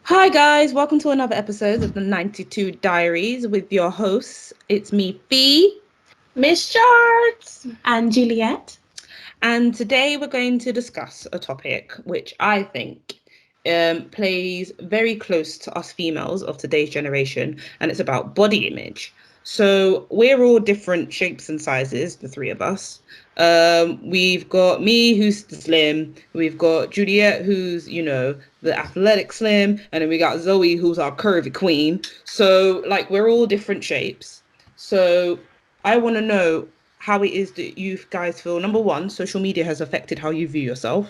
Hi guys, welcome to another episode of the 92 Diaries with your hosts. It's me, Fee, Miss Charts. And Juliet. and today we're going to discuss a topic which I think plays very close to us females of today's generation, and it's about body image. So we're all different shapes and sizes, the three of us. We've got me, who's the slim. We've got Juliet, who's, the athletic slim. And then we got Zoe, who's our curvy queen. So, like, we're all different shapes. So I want to know how it is that you guys feel. Number one, social media has affected how you view yourself.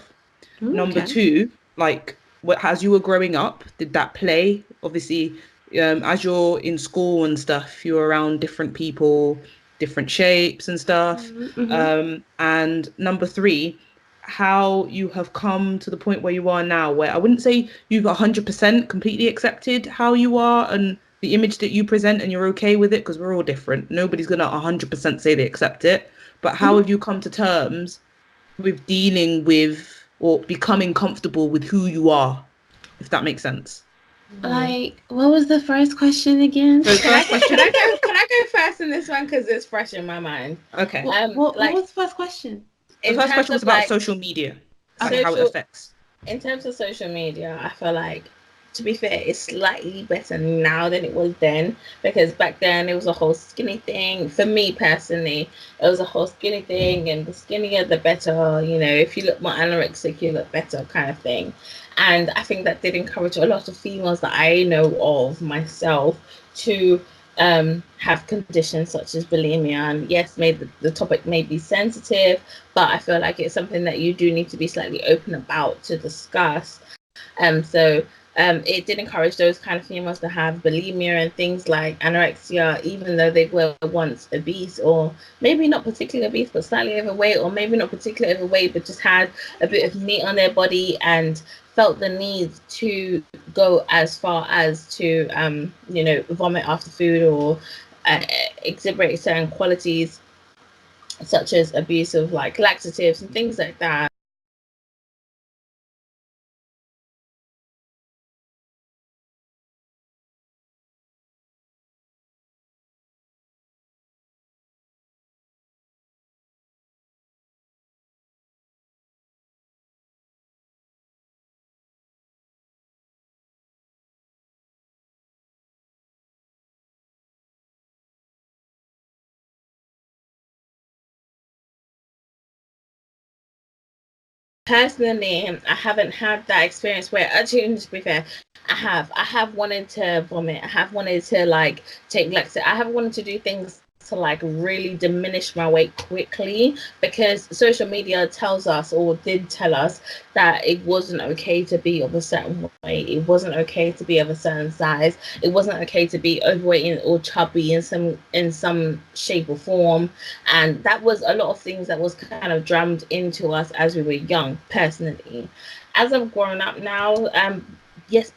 Number Okay. two, like, as you were growing up, did that play? Obviously, as you're in school and stuff, you're around different people, different shapes and stuff. Mm-hmm. And number three, how you have come to the point where you are now, where I wouldn't say you've 100% completely accepted how you are and the image that you present and you're okay with it, because we're all different. Nobody's gonna 100% say they accept it. But how have you come to terms with dealing with or becoming comfortable with who you are, if that makes sense? Like, what was the first question again? So Can I, first question. can I go first in this one because it's fresh in my mind? Okay. What Like was the first question? The in first terms question was of about like social media, like how it social, affects. in terms of social media, I feel like, to be fair, it's slightly better now than it was then, because back then it was a whole skinny thing. For me personally, it was a whole skinny thing, and the skinnier the better. You know, if you look more anorexic, you look better, kind of thing. And I think that did encourage a lot of females that I know of myself to have conditions such as bulimia. And yes, maybe the topic may be sensitive, but I feel like it's something that you do need to be slightly open about to discuss. So it did encourage those kind of females to have bulimia and things like anorexia, even though they were once obese, or maybe not particularly obese, but slightly overweight, or maybe not particularly overweight, but just had a bit of meat on their body and felt the need to go as far as to, vomit after food, or uh, exhibit certain qualities such as abuse of like laxatives and things like that. Personally, I haven't had that experience where, actually, to be fair, I have wanted to vomit. I have wanted to like take laxative. I have wanted to do things to like really diminish my weight quickly, because social media tells us, or did tell us, that it wasn't okay to be of a certain weight. It wasn't okay to be of a certain size. It wasn't okay to be overweight or chubby in some shape or form. And that was a lot of things that was kind of drummed into us as we were young. Personally, as I've grown up now, yes,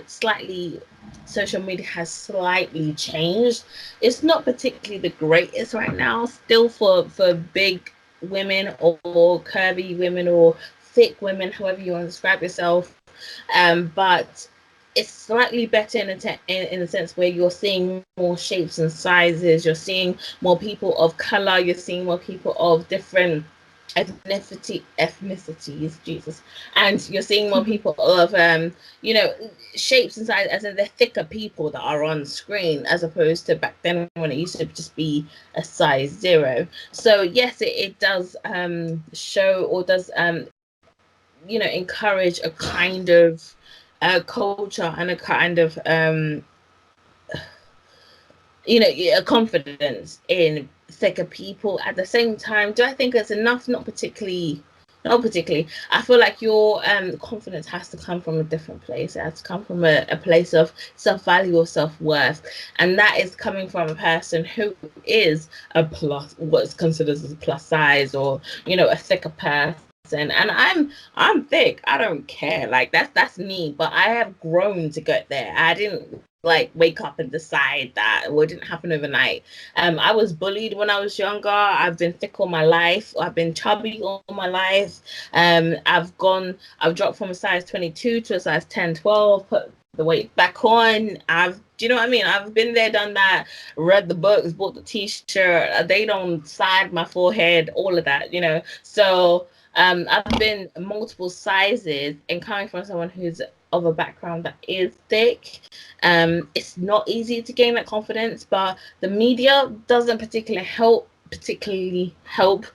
slightly, social media has slightly changed. It's not particularly the greatest right now still for big women, or curvy women, or thick women, however you want to describe yourself. But it's slightly better in a sense where you're seeing more shapes and sizes. You're seeing more people of color. You're seeing more people of different ethnicities, Jesus. And you're seeing more people of you know shapes and sizes, as in the thicker people that are on screen, as opposed to back then when it used to just be a size zero. So yes, it does show, or does encourage a kind of culture, and a kind of a confidence in thicker people. At the same time, do I think it's enough? Not particularly. Not particularly. I feel like your confidence has to come from a different place. It has to come from a place of self-value or self-worth. And that is coming from a person who is a plus, what's considered as a plus size, or, a thicker person. and I'm thick. I don't care. Like that's me. But I have grown to get there. I didn't like wake up and decide that. It didn't happen overnight. I was bullied when I was younger. I've been thick all my life. I've been chubby all my life. I've dropped from a size 22 to a size 10, 12, put the weight back on. Do you know what I mean? I've been there, done that, read the books, bought the t-shirt, they don't side my forehead, all of that, So I've been multiple sizes, and coming from someone who's of a background that is thick, it's not easy to gain that confidence, but the media doesn't particularly help.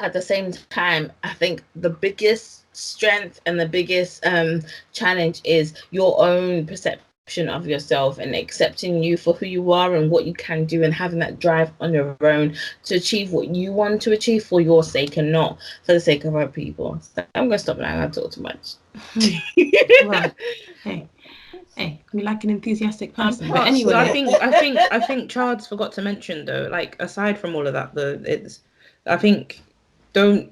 At the same time, I think the biggest strength and the biggest challenge is your own perception of yourself and accepting you for who you are and what you can do, and having that drive on your own to achieve what you want to achieve for your sake and not for the sake of other people. So I'm gonna stop now. I've talked too much. Well, hey, we like an enthusiastic person. But Anyway, anyway, I think Chard's forgot to mention though, like aside from all of that, I think don't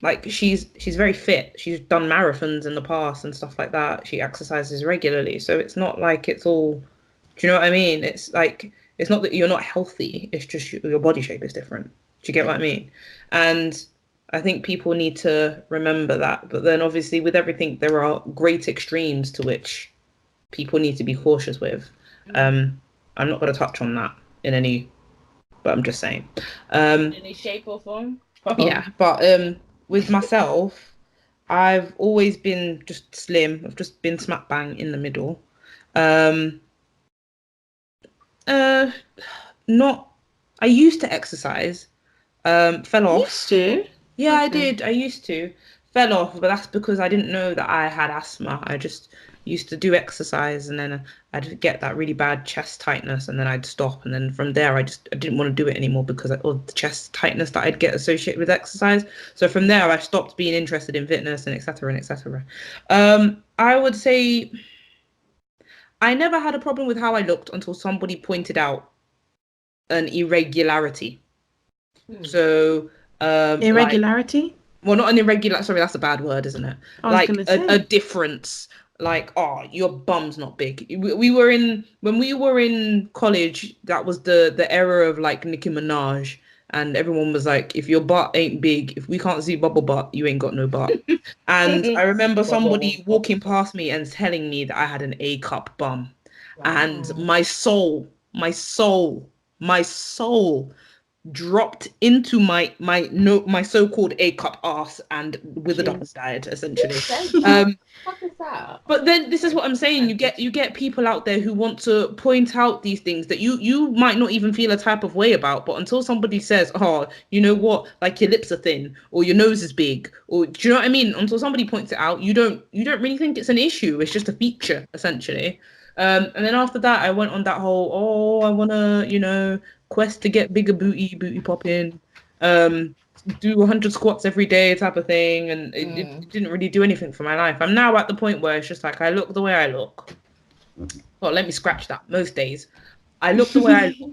like she's very fit. She's done marathons in the past and stuff like that. She exercises regularly, so it's not like it's all. Do you know what I mean? It's like it's not that you're not healthy. It's just your body shape is different. Do you get what I mean? And I think people need to remember that. But then obviously with everything, there are great extremes to which people need to be cautious with. I'm not going to touch on that in any, but I'm just saying. In any shape or form? Yeah, but with myself, I've always been just slim. I've just been smack bang in the middle. Not. I used to exercise. Fell off. used to. Yeah, I Okay. did. I used to. Fell off, but that's because I didn't know that I had asthma. I just used to do exercise, and then I'd get that really bad chest tightness, and then I'd stop, and then from there I didn't want to do it anymore because of the chest tightness that I'd get associated with exercise. So from there I stopped being interested in fitness and etc. and etc. I would say I never had a problem with how I looked until somebody pointed out an irregularity. So Irregularity? well, not an irregular, sorry, that's a bad word, isn't it? I was Like gonna say. a difference. Like, oh, your bum's not big. When we were in college, that was the era of like Nicki Minaj, and everyone was like, if your butt ain't big, if we can't see bubble butt, you ain't got no butt. And I remember somebody walking past me and telling me that I had an A cup bum. Wow. And my soul dropped into my so-called A cup ass and withered up and died, essentially. What is that? But then this is what I'm saying. You get people out there who want to point out these things that you might not even feel a type of way about, but until somebody says, oh, you know what, like your lips are thin or your nose is big, or do you know what I mean? Until somebody points it out, you don't really think it's an issue. It's just a feature, essentially. And then after that, I went on that whole, I wanna, quest to get bigger booty popping, do 100 squats every day type of thing, and it didn't really do anything for my life. I'm now at the point where it's just like I look the way I look. Well, let me scratch that. Most days I look the way I look,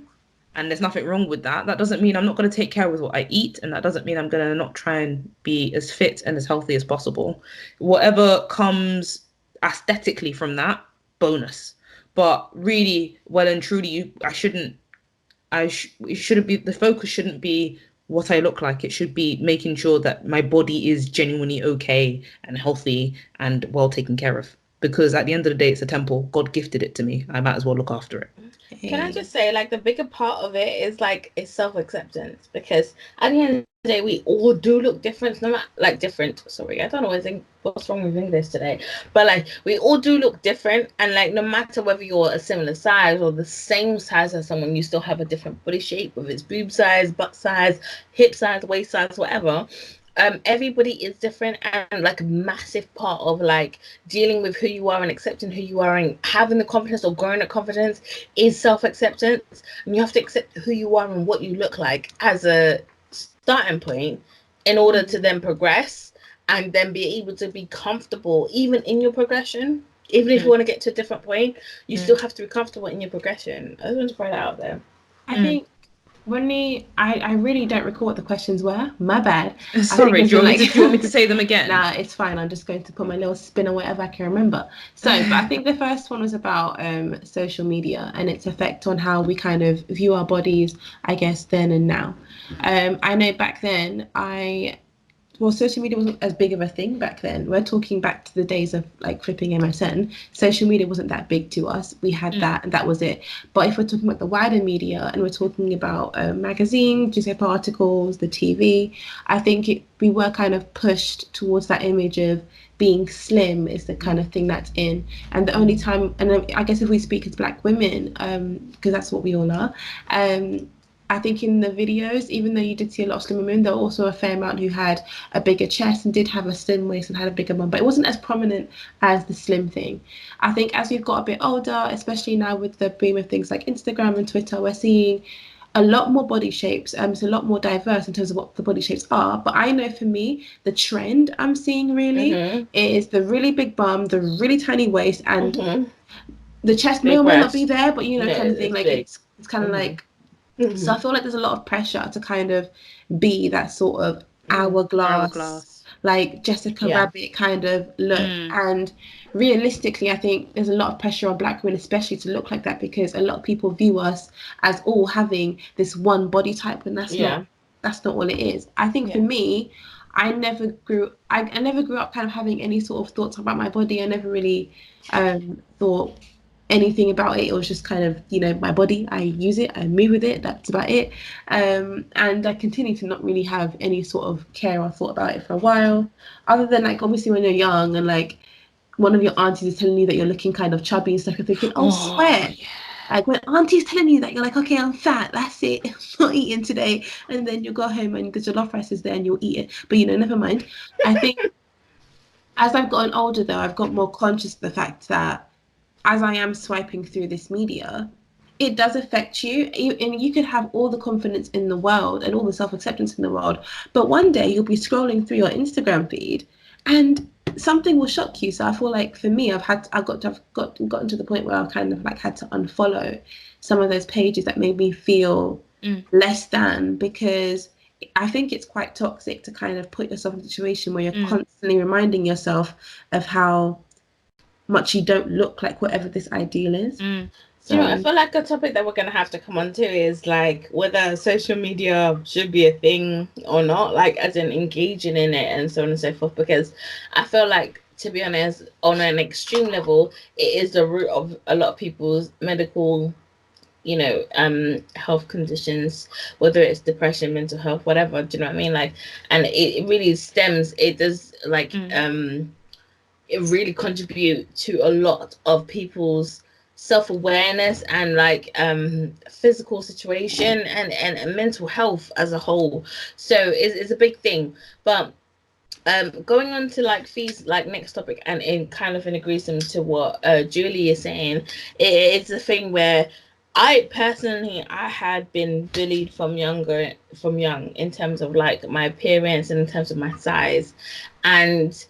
and there's nothing wrong with that. That doesn't mean I'm not going to take care with what I eat, and that doesn't mean I'm going to not try and be as fit and as healthy as possible. Whatever comes aesthetically from that, bonus. But really, well and truly, it shouldn't be, the focus shouldn't be what I look like. It should be making sure that my body is genuinely okay and healthy and well taken care of. Because at the end of the day, it's a temple. God gifted it to me. I might as well look after it. Can I just say, like, the bigger part of it is like it's self-acceptance, because at the end of the day, we all do look different, no matter different. Sorry, I don't know what's wrong with English today, but like we all do look different, and like no matter whether you're a similar size or the same size as someone, you still have a different body shape, whether it's boob size, butt size, hip size, waist size, whatever. Everybody is different, and like a massive part of like dealing with who you are and accepting who you are and having the confidence or growing the confidence is self-acceptance. And you have to accept who you are and what you look like as a starting point in order to then progress and then be able to be comfortable even in your progression. Even if you want to get to a different point, you still have to be comfortable in your progression. I just want to throw that out there. I think Ronnie, I really don't recall what the questions were. My bad. Sorry, do you want me to say them again? Nah, it's fine. I'm just going to put my little spin on whatever I can remember. So, but I think the first one was about social media and its effect on how we kind of view our bodies, I guess, then and now. I know back then well, social media wasn't as big of a thing back then. We're talking back to the days of like flipping MSN. Social media wasn't that big to us. We had that, and that was it. But if we're talking about the wider media and we're talking about magazines, newspaper articles, the TV, I think we were kind of pushed towards that image of being slim is the kind of thing that's in. And the only time, and I guess if we speak as Black women, because that's what we all are, I think in the videos, even though you did see a lot of slim women, there were also a fair amount who had a bigger chest and did have a slim waist and had a bigger bum, but it wasn't as prominent as the slim thing. I think as we've got a bit older, especially now with the boom of things like Instagram and Twitter, we're seeing a lot more body shapes. It's a lot more diverse in terms of what the body shapes are. But I know for me, the trend I'm seeing really is the really big bum, the really tiny waist, and the chest may or may not be there, but kind of thing. Like it's kind of like. So I feel like there's a lot of pressure to kind of be that sort of hourglass. Like Jessica Rabbit kind of look. And realistically, I think there's a lot of pressure on Black women, especially to look like that, because a lot of people view us as all having this one body type, and that's not all it is. I think for me, I never grew up kind of having any sort of thoughts about my body. I never really thought anything about it. It was just kind of, my body. I use it, I move with it, that's about it. And I continue to not really have any sort of care or thought about it for a while, other than like obviously when you're young and like one of your aunties is telling you that you're looking kind of chubby and stuff, you're thinking, swear. Like when auntie's telling you that, you're like, okay, I'm fat, that's it, I'm not eating today. And then you go home and the jollof rice is there and you'll eat it, but never mind. I think as I've gotten older though, I've got more conscious of the fact that as I am swiping through this media, it does affect you. And you could have all the confidence in the world and all the self-acceptance in the world, but one day you'll be scrolling through your Instagram feed and something will shock you. So I feel like for me, I've gotten to the point where I've kind of like had to unfollow some of those pages that made me feel less than, because I think it's quite toxic to kind of put yourself in a situation where you're constantly reminding yourself of how much you don't look like whatever this ideal is. So I feel like a topic that we're going to have to come on to is like whether social media should be a thing or not, like as in engaging in it and so on and so forth, because I feel like, to be honest, on an extreme level, it is the root of a lot of people's medical health conditions, whether it's depression, mental health, whatever, do you know what I mean? Like, and it really it does like it really contribute to a lot of people's self-awareness and like physical situation and mental health as a whole. So it's a big thing. But going on to like Fee's like next topic, and in kind of in agreement to what Julie is saying, it's a thing where I personally had been bullied from young in terms of like my appearance and in terms of my size. And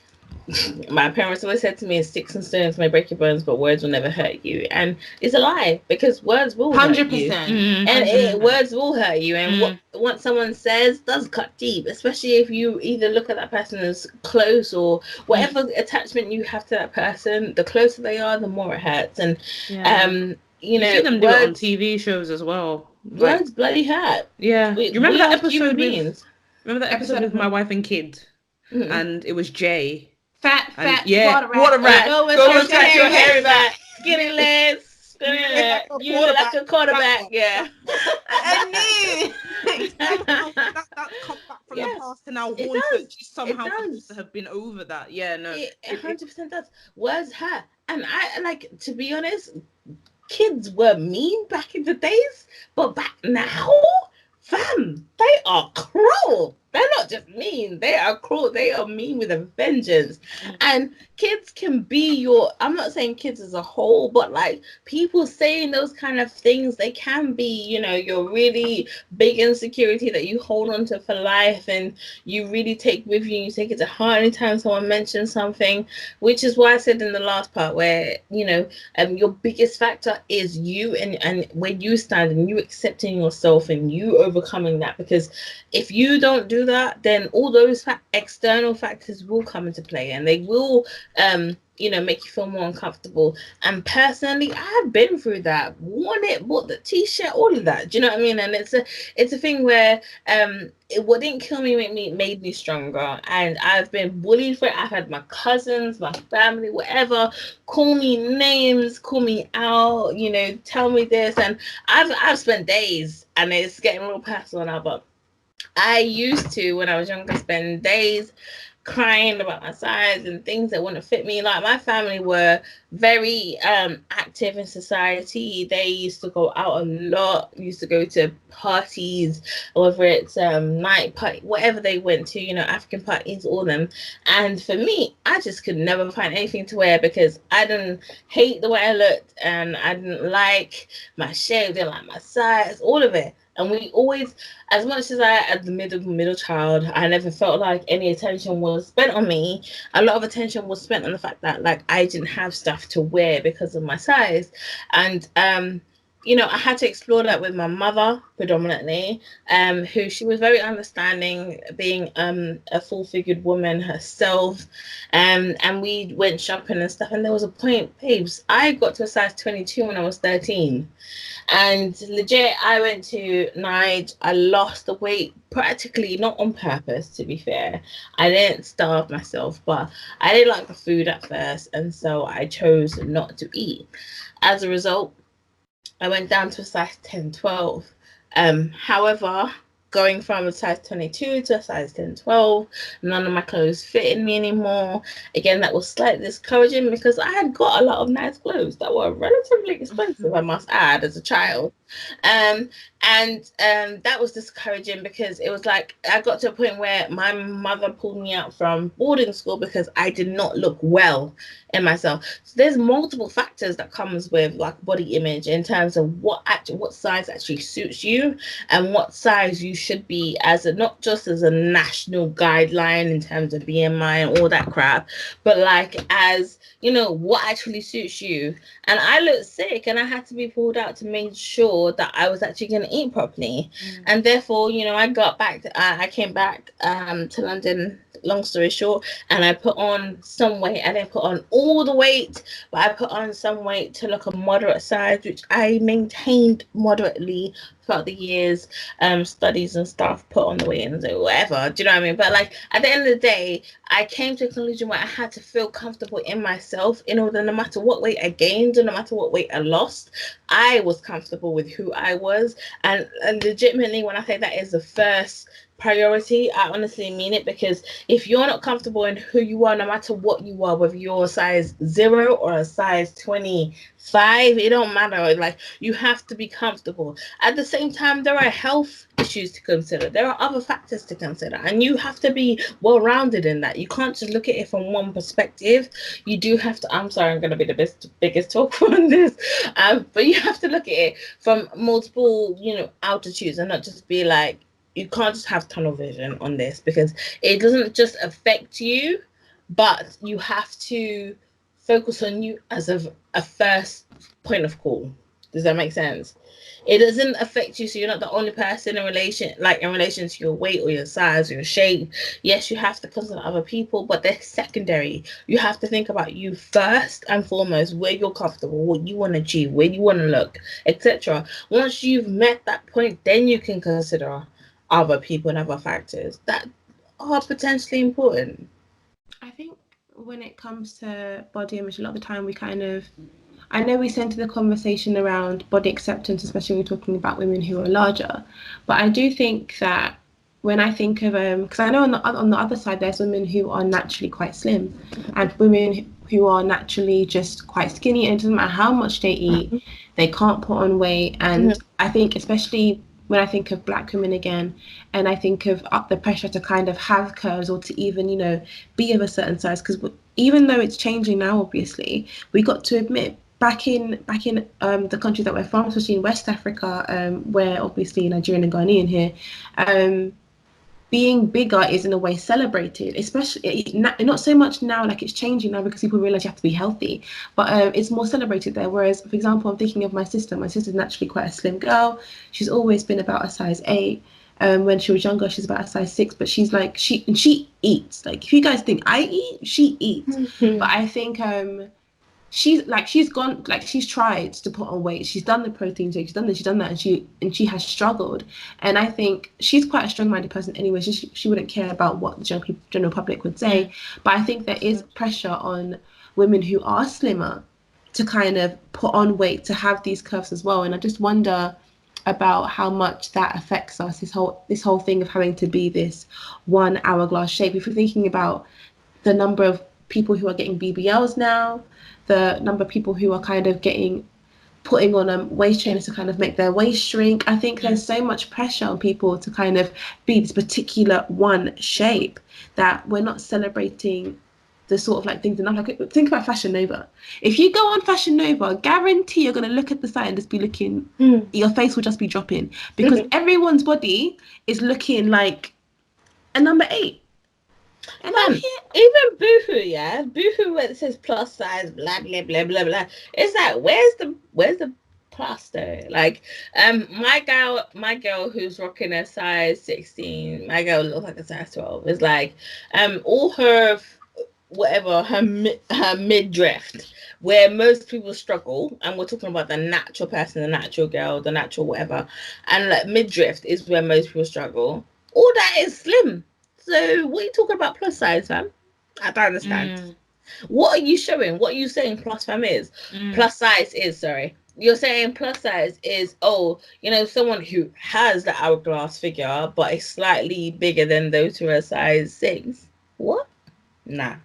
my parents always said to me, sticks and stones may break your bones, but words will never hurt you. And it's a lie, because words will 100%. Hurt you. And words will hurt you. And what someone says does cut deep, especially if you either look at that person as close or whatever attachment you have to that person. The closer they are, the more it hurts. And you see them do it on TV shows as well. Words bloody hurt. Yeah. Do you remember that episode with my wife and kid? And it was Jay. Fat, water rat. Go and cut your hair back. Skinny legs. You look like a quarterback. Yeah. I knew. that come back from the past and now haunted. Somehow have been over that. Yeah, no. It 100% does. Words hurt. And I like, to be honest, kids were mean back in the days, but back now, fam, they are cruel. They're not just mean, they are cruel. They are mean with a vengeance. And kids can be your, I'm not saying kids as a whole, but like people saying those kind of things, they can be, you know, your really big insecurity that you hold on to for life, and you really take with you, you take it to heart anytime someone mentions something, which is why I said in the last part where, you know, your biggest factor is you, and where you stand, and you accepting yourself and you overcoming that. Because if you don't do that, then all those external factors will come into play, and they will you know, make you feel more uncomfortable. And personally, I've been through that, worn it, bought the t-shirt, all of that, do you know what I mean? And it's a thing where what didn't kill me made me stronger. And I've been bullied for it. I've had my cousins, my family, whatever, call me names, call me out, you know, tell me this. And I've spent days, and it's getting real personal now, but I used to, when I was younger, spend days crying about my size and things that wouldn't fit me. Like, my family were very active in society. They used to go out a lot, used to go to parties, whether it's night party, whatever they went to, you know, African parties, all of them. And for me, I just could never find anything to wear because I didn't hate the way I looked, and I didn't like my shape, didn't like my size, all of it. And we always, as much as as the middle child, I never felt like any attention was spent on me. A lot of attention was spent on the fact that, like, I didn't have stuff to wear because of my size. And you know, I had to explore that with my mother predominantly, who, she was very understanding, being a full-figured woman herself, and we went shopping and stuff. And there was a point, babes, I got to a size 22 when I was 13. And legit, I went to Nige. I lost the weight practically not on purpose, to be fair. I didn't starve myself, but I didn't like the food at first, and so I chose not to eat. As a result, I went down to a size 10, 12. However, going from a size 22 to a size 10, 12, none of my clothes fitted me anymore. Again, that was slightly discouraging because I had got a lot of nice clothes that were relatively expensive, I must add, as a child. And that was discouraging because it was like I got to a point where my mother pulled me out from boarding school because I did not look well in myself. So there's multiple factors that comes with like body image in terms of what size actually suits you, and what size you should be, as a, not just as a national guideline in terms of BMI and all that crap, but like, as you know, what actually suits you. And I looked sick, and I had to be pulled out to make sure that I was actually going to eat properly. And therefore, you know, I came back to London, long story short, and I put on some weight. I didn't put on all the weight, but I put on some weight to look a moderate size, which I maintained moderately throughout the years. Studies and stuff, put on the weight and whatever, do you know what I mean? But like, at the end of the day, I came to a conclusion where I had to feel comfortable in myself in order, no matter what weight I gained and no matter what weight I lost, I was comfortable with who I was. And legitimately, when I say that is the first priority, I honestly mean it, because if you're not comfortable in who you are, no matter what you are, whether you're a size 0 or a size 25, it don't matter. Like, you have to be comfortable. At the same time, there are health issues to consider, there are other factors to consider, and you have to be well-rounded in that. You can't just look at it from one perspective. You do have to, I'm sorry, I'm going to be the biggest talker on this, but you have to look at it from multiple, you know, altitudes, and not just be like, you can't just have tunnel vision on this, because it doesn't just affect you, but you have to focus on you as a first point of call. Does that make sense? It doesn't affect you, so you're not the only person in relation to your weight or your size or your shape. Yes, you have to consider other people, but they're secondary. You have to think about you first and foremost, where you're comfortable, what you want to achieve, where you want to look, etc. Once you've met that point, then you can consider other people and other factors that are potentially important. I think when it comes to body image, a lot of the time I know we centre the conversation around body acceptance, especially when we're talking about women who are larger, but I do think that when I think of because I know on the other side there's women who are naturally quite slim, and women who are naturally just quite skinny, and it doesn't matter how much they eat, they can't put on weight. And I think, especially when I think of Black women again, and I think of the pressure to kind of have curves or to even, you know, be of a certain size, because even though it's changing now, obviously, we got to admit back in the country that we're from, especially in West Africa, where obviously Nigerian and Ghanaian here, being bigger is in a way celebrated, especially not so much now, like it's changing now because people realize you have to be healthy, but it's more celebrated there. Whereas, for example, I'm thinking of my sister. My sister's naturally quite a slim girl. She's always been about a size 8. When she was younger, she's about a size 6, but she's like, she eats. Like, if you guys think I eat, she eats. But I think she's tried to put on weight. She's done the protein shake, she's done this, she's done that, and she has struggled. And I think she's quite a strong-minded person anyway. She wouldn't care about what the general public would say. But I think there is pressure on women who are slimmer to kind of put on weight, to have these curves as well. And I just wonder about how much that affects us, this whole thing of having to be this one hourglass shape. If you're thinking about the number of people who are getting BBLs now, the number of people who are kind of putting on waist trainers to kind of make their waist shrink. I think there's so much pressure on people to kind of be this particular one shape that we're not celebrating the sort of like things enough. Like, think about Fashion Nova. If you go on Fashion Nova, guarantee you're going to look at the site and just be looking, your face will just be dropping, because everyone's body is looking like a number 8. And even Boohoo, where it says plus size, blah blah blah blah blah. It's like, where's the plus though? Like, my girl who's rocking a size 16, my girl looks like a size 12. It's like, all her midriff, where most people struggle, and we're talking about the natural person, the natural girl, the natural whatever, and like midriff is where most people struggle. All that is slim. So what are you talking about plus size, fam? I don't understand. What are you showing? What are you saying plus fam is? Plus size is, sorry. You're saying plus size is, someone who has the hourglass figure, but is slightly bigger than those who are size 6. What? Nah.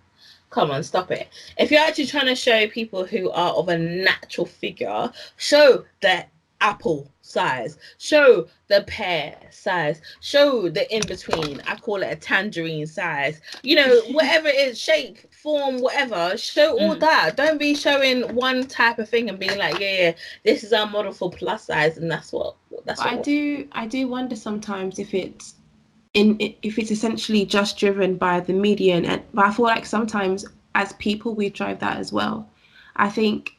Come on, stop it. If you're actually trying to show people who are of a natural figure, show the apple size, show the pear size, show the in-between. I call it a tangerine size. Whatever it is, shape, form, whatever, show all that. Don't be showing one type of thing and being like, yeah, this is our model for plus size, and that's what. I do wonder sometimes if it's essentially just driven by the media, but I feel like sometimes as people we drive that as well. I think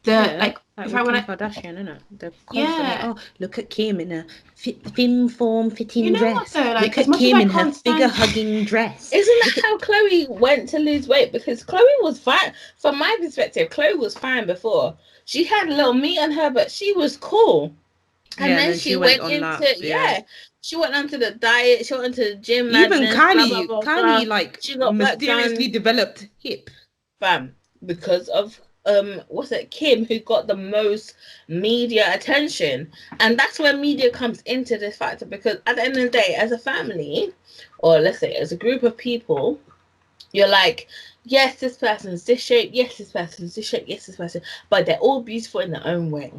Like Kim Kardashian, isn't it? They're constantly, look at Kim in a thin form fitting dress. Look at Kim in her figure hugging dress. Isn't that how Chloe went to lose weight? Because Chloe was fine. From my perspective, Chloe was fine before. She had a little meat on her, but she was cool. And then she went into she went onto the diet. She went into the gym. Even Kylie, like, she got mysteriously developed hip, fam, because of Kim, who got the most media attention. And that's where media comes into this factor, because at the end of the day, as a family, or let's say as a group of people, you're like, yes, this person's this shape, yes, this person's this shape, yes, this person, but they're all beautiful in their own way.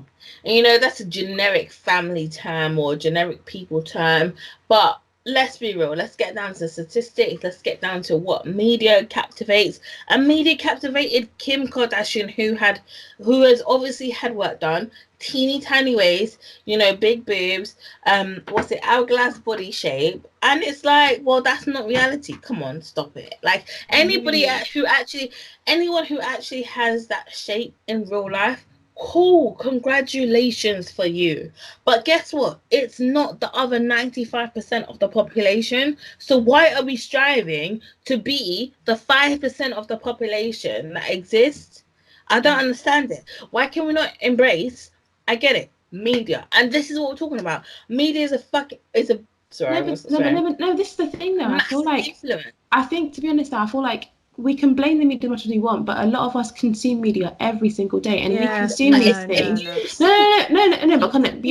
And that's a generic family term or generic people term, but let's be real. Let's get down to statistics. Let's get down to what media captivates. And media captivated Kim Kardashian, who has obviously had work done, teeny tiny waist, big boobs, hourglass body shape. And it's like, well, that's not reality. Come on, stop it. Like, anyone who actually has that shape in real life, cool, congratulations for you. But guess what? It's not the other 95% of the population. So why are we striving to be the 5% of the population that exists? I don't understand it. Why can we not embrace? I get it, media, and this is what we're talking about. Media is sorry. No, this is the thing though. I feel like I think, to be honest, I feel like we can blame the media as much as we want, but a lot of us consume media every single day, and we consume these things. No. But we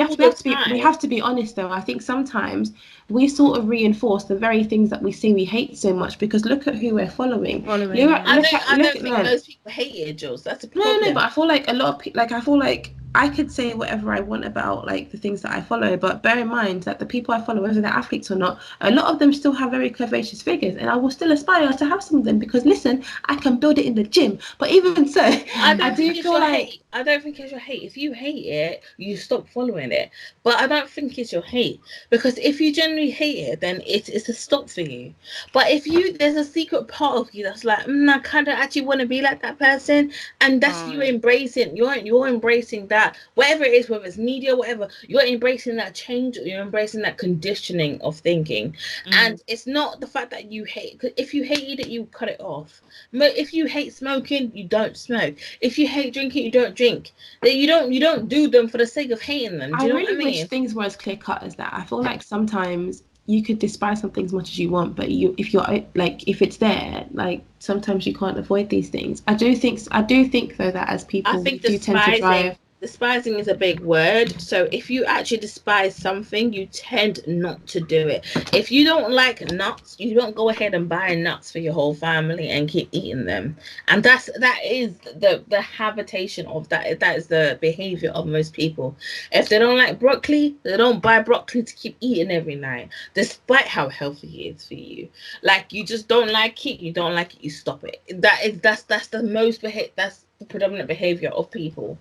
have to be honest though. I think sometimes we sort of reinforce the very things that we say we hate so much, because look at who we're following. I don't think most people hate it, Jules. That's a problem. No, but I feel like a lot of people, like, I feel like I could say whatever I want about like the things that I follow, but bear in mind that the people I follow, whether they're athletes or not, a lot of them still have very curvaceous figures, and I will still aspire to have some of them because listen, I can build it in the gym. But even so, I don't I do think it's feel your like hate. I don't think it's your hate. If you hate it, you stop following it. But I don't think it's your hate, because if you genuinely hate it, then it's a stop for you. But if there's a secret part of you that's like, I kind of actually want to be like that person, and that's you embracing. You're embracing that, whatever it is, whether it's media, whatever. You're embracing that change. You're embracing that conditioning of thinking, and it's not the fact that you hate. 'Cause if you hated it, you cut it off. If you hate smoking, you don't smoke. If you hate drinking, you don't drink. You don't do them for the sake of hating them. Do I you know really what I wish mean? things were as clear cut as that. I feel like sometimes you could despise something as much as you want, but if you're like, if it's there, like sometimes you can't avoid these things. I do think though that as I people, we think do tend to drive. despising is a big word. So if you actually despise something, you tend not to do it. If you don't like nuts, you don't go ahead and buy nuts for your whole family and keep eating them. And that is the habitation of that. That is the behavior of most people. If they don't like broccoli, they don't buy broccoli to keep eating every night, despite how healthy it is for you. Like, you just don't like it, you don't like it, you stop it. That's the most that's the predominant behavior of people.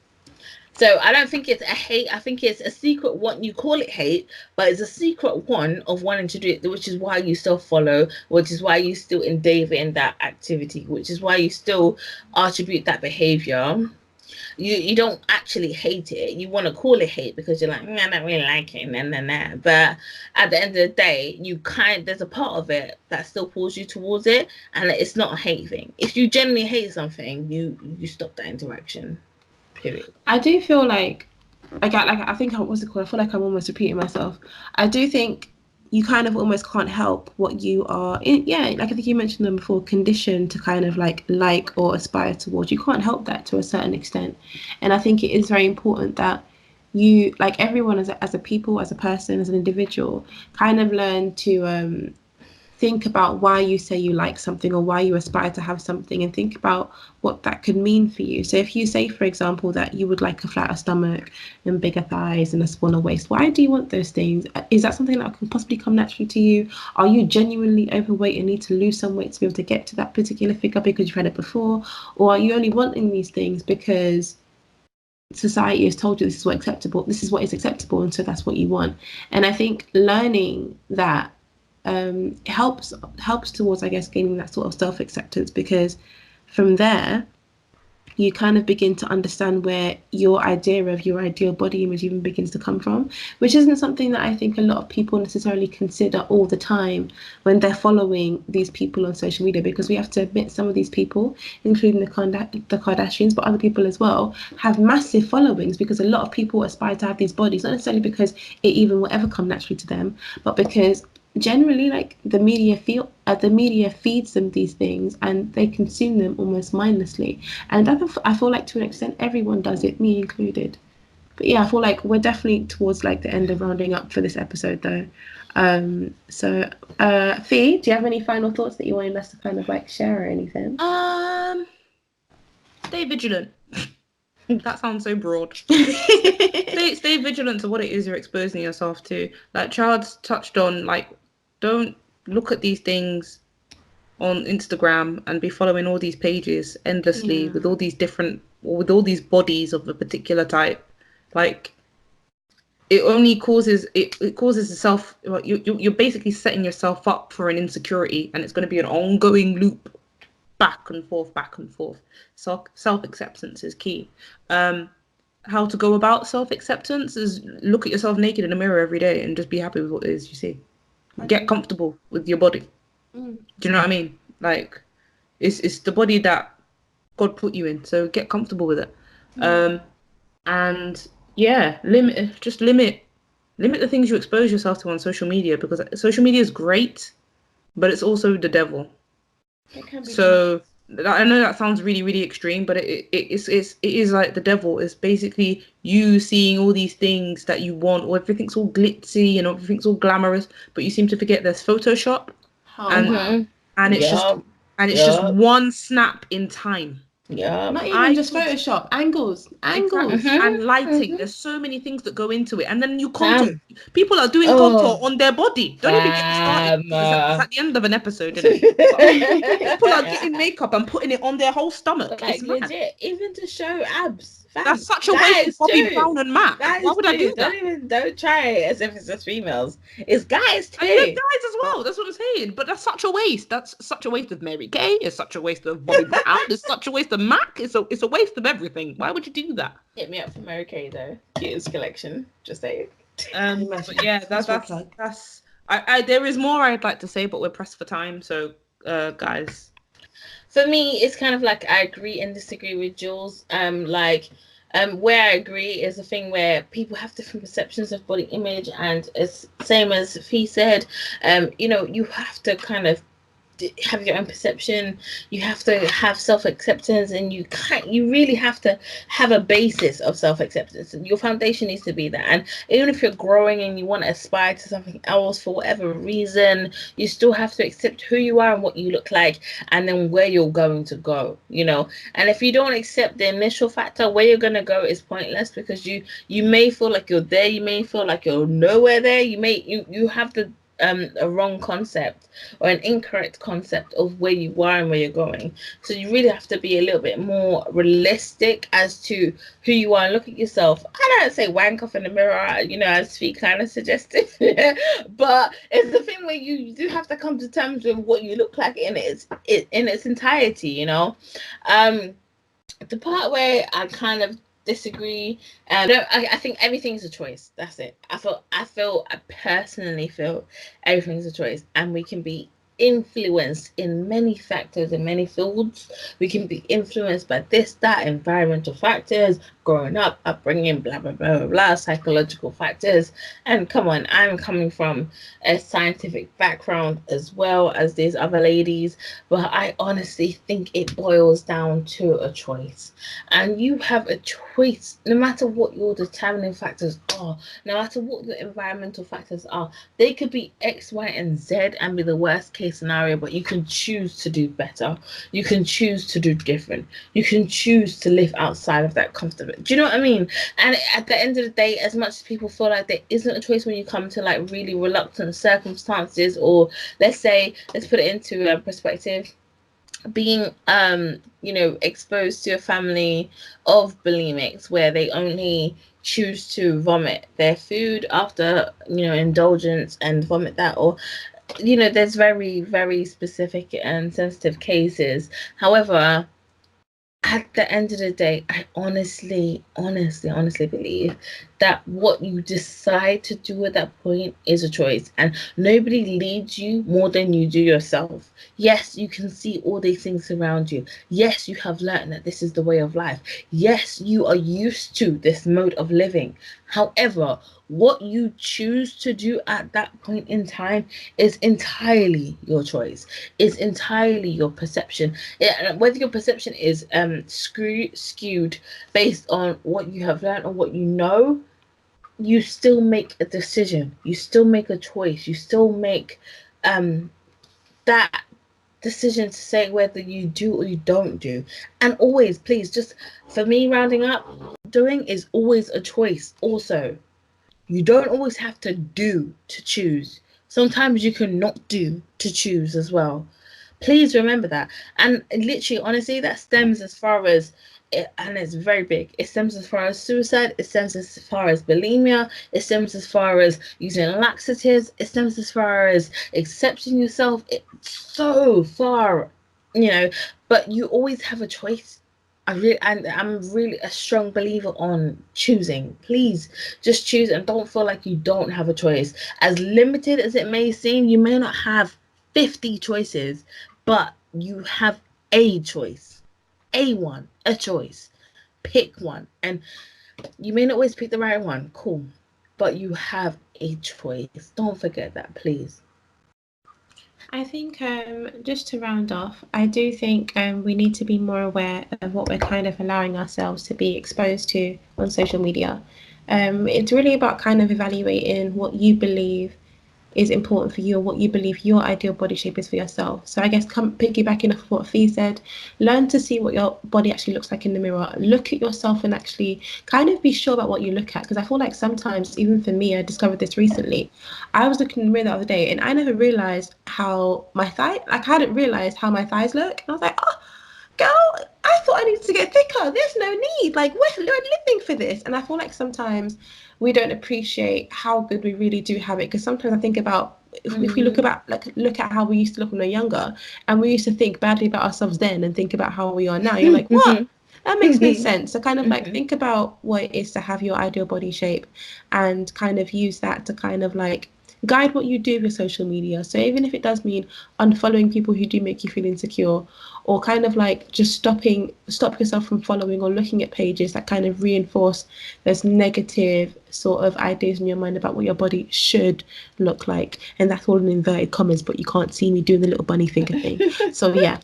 So I don't think it's a hate. I think it's a secret one. You call it hate, but it's a secret one of wanting to do it, which is why you still follow, which is why you still endeavor in that activity, which is why you still attribute that behavior. You don't actually hate it. You want to call it hate because you're like, I don't really like it, nah. But at the end of the day, there's a part of it that still pulls you towards it, and it's not a hate thing. If you genuinely hate something, you stop that interaction. Period. I do feel like I think what's it called? I feel like I'm almost repeating myself. I do think you kind of almost can't help what you are like I think you mentioned them before, conditioned to kind of like or aspire towards. You can't help that to a certain extent. And I think it is very important that you, like everyone as a people, as a person, as an individual, kind of learn to think about why you say you like something or why you aspire to have something, and think about what that could mean for you. So if you say, for example, that you would like a flatter stomach and bigger thighs and a smaller waist, why do you want those things? Is that something that can possibly come naturally to you? Are you genuinely overweight and need to lose some weight to be able to get to that particular figure because you've had it before? Or are you only wanting these things because society has told you this is what is acceptable, and so that's what you want? And I think learning that helps towards, I guess, gaining that sort of self-acceptance, because from there you kind of begin to understand where your idea of your ideal body image even begins to come from, which isn't something that I think a lot of people necessarily consider all the time when they're following these people on social media, because we have to admit some of these people, including the Kardashians, but other people as well, have massive followings because a lot of people aspire to have these bodies, not necessarily because it even will ever come naturally to them, but because generally, like, the media feeds them these things and they consume them almost mindlessly. And I feel like to an extent everyone does it, me included. But yeah, I feel like we're definitely towards like the end of rounding up for this episode though. Fee, do you have any final thoughts that you wanted us to kind of like share or anything? Stay vigilant. That sounds so broad. Stay vigilant to what it is you're exposing yourself to. Like Child's touched on, like, don't look at these things on Instagram and be following all these pages endlessly with all these bodies of a particular type. Like, it only causes it causes itself. You're basically setting yourself up for an insecurity, and it's going to be an ongoing loop, back and forth, back and forth. So self-acceptance is key. How to go about self-acceptance is look at yourself naked in the mirror every day and just be happy with what it is you see. Get comfortable with your body. Do you know what I mean? Like, it's the body that God put you in, so get comfortable with it. And yeah, limit the things you expose yourself to on social media, because social media is great, but it's also the devil. So I know that sounds really, really extreme, but it is like the devil is basically you seeing all these things that you want, or everything's all glitzy and everything's all glamorous, but you seem to forget there's Photoshop, and it's just one snap in time. Yeah. Not even I just could Photoshop, angles. exactly, and lighting. Mm-hmm. There's so many things that go into it, and then you contour. Fam. People are doing contour Oh, on their body. Don't even get me started fam. because it's at the end of an episode, isn't it? But people are getting makeup and putting it on their whole stomach. It's Like mad. legit, even to show abs, That's fam. such a waste of Guys Bobby too. Brown and Mac. Why Guys would I too. do that? Don't try it as if it's just females. It's guys And there's too. guys as well. That's what I'm saying. But that's such a waste. That's such a waste of Mary Kay. It's such a waste of Bobby Brown. It's such a waste of Mac. It's a waste of everything. Why would you do that? Hit me up for Mary Kay though. Cutest collection. Just saying. But yeah, Plug. that's I there is more I'd like to say, but we're pressed for time. So guys. For me, it's kind of like I agree and disagree with Jules. Where I agree is a thing where people have different perceptions of body image, and it's same as Fee said. You have to kind of have your own perception. You have to have self-acceptance, and you really have to have a basis of self-acceptance. Your foundation needs to be that. And even if you're growing and you want to aspire to something else for whatever reason, you still have to accept who you are and what you look like, and then where you're going to go. And if you don't accept the initial factor, where you're going to go is pointless, because you may feel like you're there, you may feel like you're nowhere there, you have a wrong concept or an incorrect concept of where you are and where you're going. So you really have to be a little bit more realistic as to who you are and look at yourself. I don't say wank off in the mirror, as Fee kind of suggested, but it's the thing where you do have to come to terms with what you look like in its entirety. The part where I kind of disagree. I think everything's a choice. That's it. I personally feel everything's a choice, and we can be influenced in many factors, in many fields. We can be influenced by this, that, environmental factors, growing up, upbringing, blah blah blah blah blah, psychological factors. And come on, I'm coming from a scientific background as well as these other ladies, but I honestly think it boils down to a choice. And you have a choice no matter what your determining factors are, no matter what the environmental factors are. They could be X, Y, and Z and be the worst case scenario, but you can choose to do better. You can choose to do different. You can choose to live outside of that comfort. Do you know what I mean? And at the end of the day, as much as people feel like there isn't a choice when you come to like really reluctant circumstances, or let's put it into a perspective, being exposed to a family of bulimics where they only choose to vomit their food after indulgence and vomit that, or there's very, very specific and sensitive cases. However, at the end of the day, I honestly believe that what you decide to do at that point is a choice, and nobody leads you more than you do yourself. Yes, you can see all these things around you. Yes, you have learned that this is the way of life. Yes, you are used to this mode of living. However, what you choose to do at that point in time is entirely your choice. It's entirely your perception. Whether your perception is skewed based on what you have learned or what you know, you still make a decision. You still make a choice. You still make that decision to say whether you do or you don't do. And always, please, just for me, rounding up, doing is always a choice also. You don't always have to do to choose. Sometimes you can not do to choose as well. Please remember that. And literally, honestly, that stems as far as and it's very big. It stems as far as suicide. It stems as far as bulimia. It stems as far as using laxatives. It stems as far as accepting yourself. It's so far, But you always have a choice. I'm really a strong believer on choosing. Please just choose and don't feel like you don't have a choice. As limited as it may seem, you may not have 50 choices, but you have a choice. A choice. Pick one. And you may not always pick the right one. Cool. But you have a choice. Don't forget that, please. I think just to round off, I do think we need to be more aware of what we're kind of allowing ourselves to be exposed to on social media. It's really about kind of evaluating what you believe is important for you, or what you believe your ideal body shape is for yourself. So I guess piggybacking off what Fee said, learn to see what your body actually looks like in the mirror. Look at yourself and actually kind of be sure about what you look at. Because I feel like sometimes, even for me, I discovered this recently. I was looking in the mirror the other day and I never realized how my thigh, like I hadn't realized how my thighs look. And I was like, oh, girl, I thought I needed to get thicker. There's no need. Like, we're living for this. And I feel like sometimes we don't appreciate how good we really do have it. Because sometimes I think about if we look at how we used to look when we were younger, and we used to think badly about ourselves then and think about how we are now. You're like, what? That makes no sense. So kind of like think about what it is to have your ideal body shape, and kind of use that to kind of like guide what you do with social media. So even if it does mean unfollowing people who do make you feel insecure, or kind of like just stop yourself from following or looking at pages that kind of reinforce those negative sort of ideas in your mind about what your body should look like. And that's all in inverted commas, but you can't see me doing the little bunny finger thing. So yeah.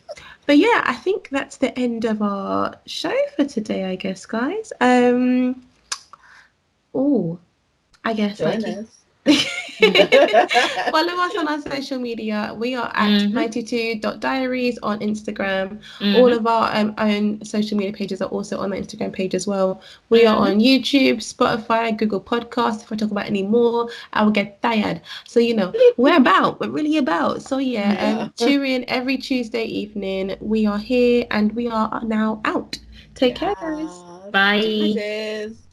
But yeah, I think that's the end of our show for today, I guess, guys. Oh, I guess Join like us. follow us on our social media. We are at 92.diaries on Instagram. All of our own social media pages are also on the Instagram page as well. We are on YouTube, Spotify, Google Podcasts. If I talk about any more, I will get tired. So we're really about. So tune in every Tuesday evening. We are here and we are now out. Take care, guys. Bye. Deuces.